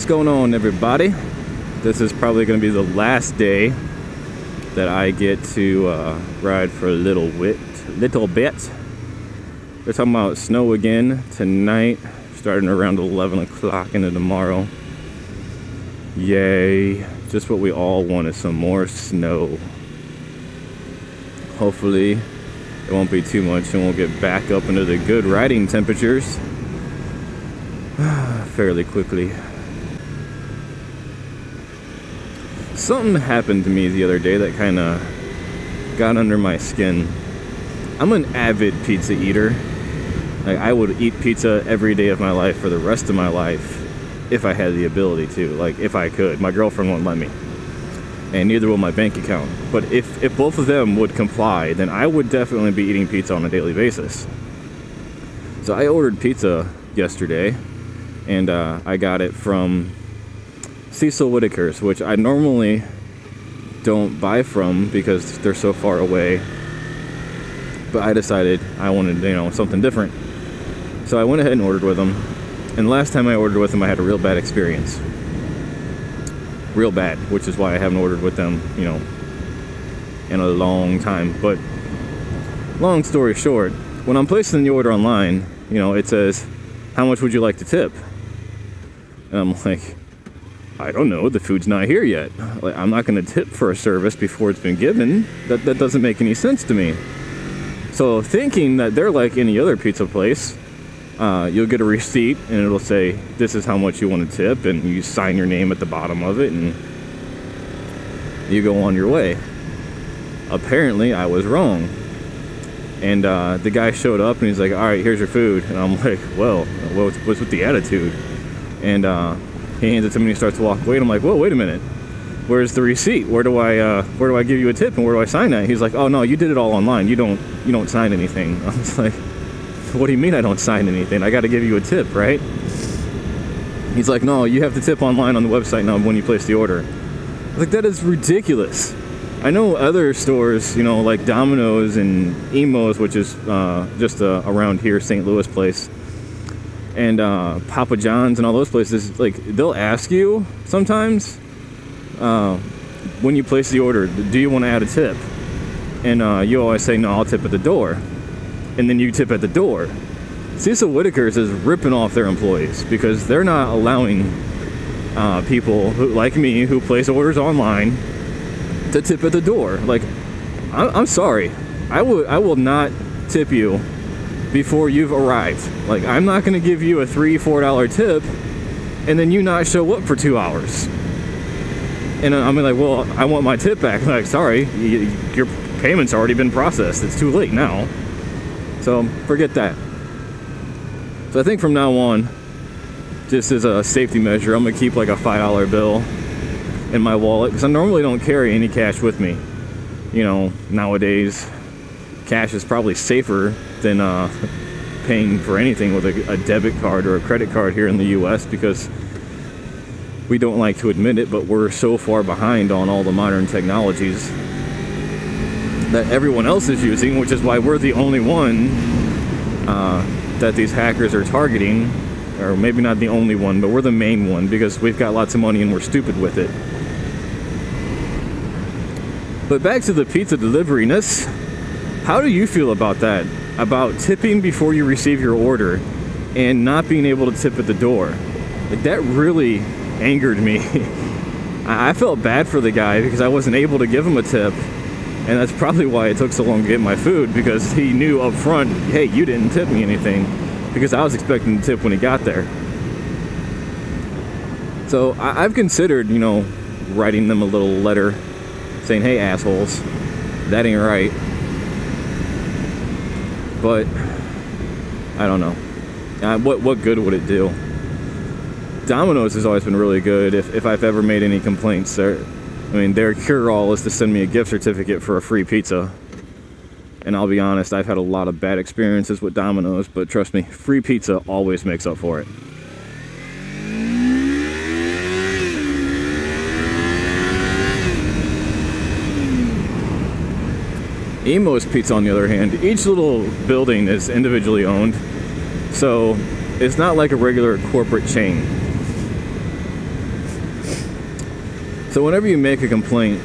What's going on, everybody? This is probably going to be the last day that I get to ride for a little bit. They're talking about snow again tonight, starting around 11 o'clock into tomorrow. Yay. Just what we all want is some more snow. Hopefully it won't be too much and we'll get back up into the good riding temperatures fairly quickly. Something happened to me the other day that kind of got under my skin. I'm an avid pizza eater. Like, I would eat pizza every day of my life for the rest of my life if I had the ability to. Like, if I could. My girlfriend won't let me. And neither will my bank account. But if both of them would comply, then I would definitely be eating pizza on a daily basis. So I ordered pizza yesterday, and I got it from Cecil Whitaker's, which I normally don't buy from because they're so far away. But I decided I wanted, something different. So I went ahead and ordered with them. And last time I ordered with them, I had a real bad experience. Real bad, which is why I haven't ordered with them, in a long time. But long story short, when I'm placing the order online, it says, how much would you like to tip? And I'm like, I don't know, the food's not here yet. Like, I'm not going to tip for a service before it's been given. That doesn't make any sense to me. So thinking that they're like any other pizza place, you'll get a receipt and it'll say, this is how much you want to tip, and you sign your name at the bottom of it and you go on your way. Apparently I was wrong. And the guy showed up and he's like, all right, here's your food. And I'm like, well, what's with the attitude? And he hands it to me and he starts to walk away, and I'm like, whoa, wait a minute. Where's the receipt? Where do I give you a tip, and where do I sign that? He's like, oh no, you did it all online. You don't sign anything. I was like, what do you mean I don't sign anything? I got to give you a tip, right? He's like, no, you have to tip online on the website now when you place the order. I was like, that is ridiculous. I know other stores, like Domino's and Emo's, which is just around here, St. Louis place, and Papa John's and all those places, like, they'll ask you sometimes when you place the order, do you want to add a tip? And you always say, no, I'll tip at the door. And then you tip at the door. Cecil Whitaker's is ripping off their employees because they're not allowing people like me who place orders online to tip at the door. Like, I'm sorry, I will not tip you before you've arrived. Like, I'm not going to give you a $3-4 tip and then you not show up for 2 hours. And I'm like, well, I want my tip back. Like, sorry, your payment's already been processed. It's too late now. So forget that. So I think from now on, just as a safety measure, I'm gonna keep like a $5 bill in my wallet, because I normally don't carry any cash with me. Nowadays, cash is probably safer than paying for anything with a debit card or a credit card here in the US, because we don't like to admit it, but we're so far behind on all the modern technologies that everyone else is using, which is why we're the only one that these hackers are targeting. Or maybe not the only one, but we're the main one, because we've got lots of money and we're stupid with it. But back to the pizza deliveryness. How do you feel about that? About tipping before you receive your order and not being able to tip at the door? Like, that really angered me. I felt bad for the guy because I wasn't able to give him a tip. And that's probably why it took so long to get my food, because he knew up front, hey, you didn't tip me anything, because I was expecting to tip when he got there. So I've considered, writing them a little letter saying, hey, assholes, that ain't right. But I don't know. What good would it do? Domino's has always been really good. If I've ever made any complaints, their cure-all is to send me a gift certificate for a free pizza. And I'll be honest, I've had a lot of bad experiences with Domino's, but trust me, free pizza always makes up for it. Emo's Pizza, on the other hand, each little building is individually owned, so it's not like a regular corporate chain. So whenever you make a complaint,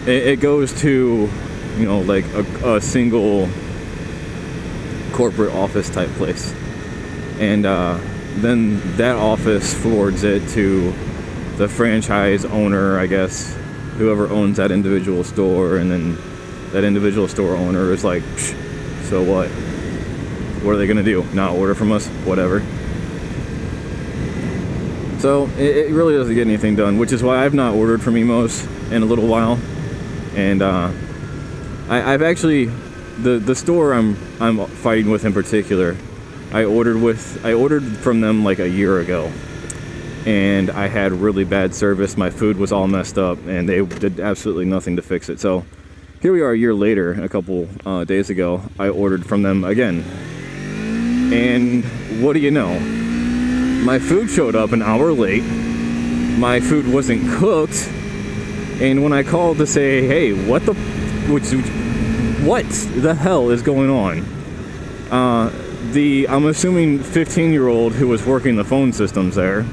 it goes to, you know, like a single corporate office type place, and then that office forwards it to the franchise owner, I guess, whoever owns that individual store, and then that individual store owner is like, so what? What are they gonna do? Not order from us? Whatever. So it really doesn't get anything done, which is why I've not ordered from Emos in a little while. And I've actually, the store I'm fighting with in particular, I ordered from them like a year ago, and I had really bad service. My food was all messed up, and they did absolutely nothing to fix it. So here we are a year later, a couple days ago, I ordered from them again. And what do you know? My food showed up an hour late. My food wasn't cooked. And when I called to say, hey, what the hell is going on? I'm assuming 15-year-old who was working the phone systems there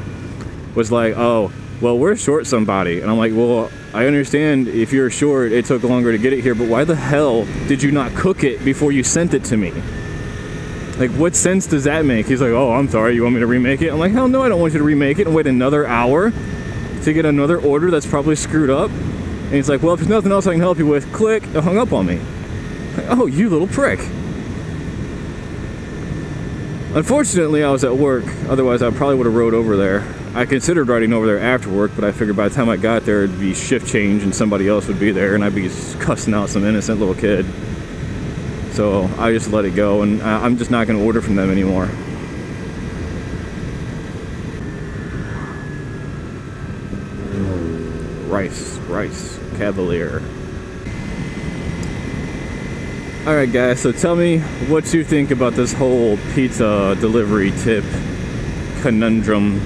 was like, oh, well, we're short somebody. And I'm like, well, I understand if you're short, it took longer to get it here, but why the hell did you not cook it before you sent it to me? Like, what sense does that make? He's like, oh, I'm sorry, you want me to remake it? I'm like, hell no, I don't want you to remake it and wait another hour to get another order that's probably screwed up. And he's like, well, if there's nothing else I can help you with, click, it hung up on me. Like, oh, you little prick. Unfortunately, I was at work, otherwise I probably would have rode over there. I considered riding over there after work, but I figured by the time I got there, it'd be shift change and somebody else would be there, and I'd be cussing out some innocent little kid. So I just let it go, and I'm just not going to order from them anymore. Rice, Cavalier. Alright guys, so tell me what you think about this whole pizza delivery tip conundrum.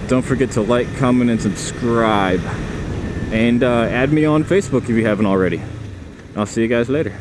Don't forget to like, comment, and subscribe. And add me on Facebook if you haven't already. I'll see you guys later.